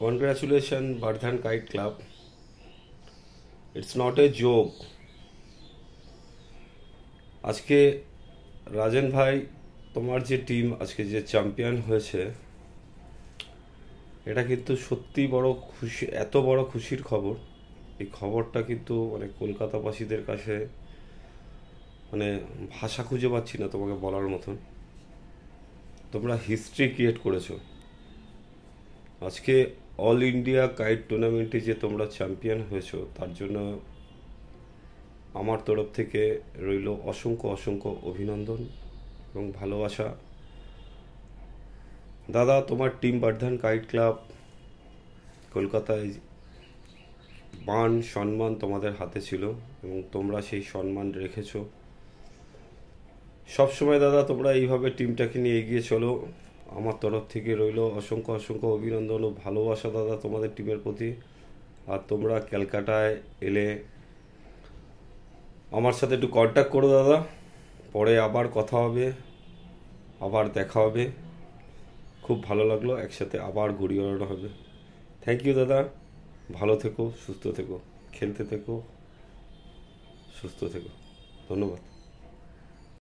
Congratulations, Bardhan Kite Club. It's not a joke. আজকে রাজেন ভাই, তোমার যে টিম আজকে যে চ্যাম্পিয়ন হয়েছে, এটা কিন্তু সত্যি বড় খুশি, এত বড় খুশির খবর। এই খবরটা কিন্তু মানে কলকাতাবাসীদের কাছে মানে ভাষা খুঁজে পাচ্ছি না তোমাকে বলার মতন। তোমরা হিস্ট্রি ক্রিয়েট করেছো। আজকে অল ইন্ডিয়া কাইট টুর্নামেন্টে যে তোমরা চ্যাম্পিয়ন হয়েছো, তার জন্য আমার তরফ থেকে রইল অসংখ্য অসংখ্য অভিনন্দন এবং ভালোবাসা। দাদা, তোমার টিম বর্ধন কাইট ক্লাব কলকাতায় মান সম্মান তোমাদের হাতে ছিল এবং তোমরা সেই সম্মান রেখেছো। সবসময় দাদা তোমরা এইভাবে টিমটাকে নিয়ে এগিয়ে চলো। আমার তরফ থেকে রইল অসংখ্য অসংখ্য অভিনন্দন ও ভালোবাসা দাদা তোমাদের টিমের প্রতি। আর তোমরা ক্যালকাটায় এলে আমার সাথে একটু কন্ট্যাক্ট করো দাদা, পরে আবার কথা হবে, আবার দেখা হবে। খুব ভালো লাগলো, একসাথে আবার ঘুরি ওড়ানো হবে। থ্যাংক ইউ দাদা, ভালো থেকো, সুস্থ থেকো, খেলতে থেকো, সুস্থ থেকো। ধন্যবাদ।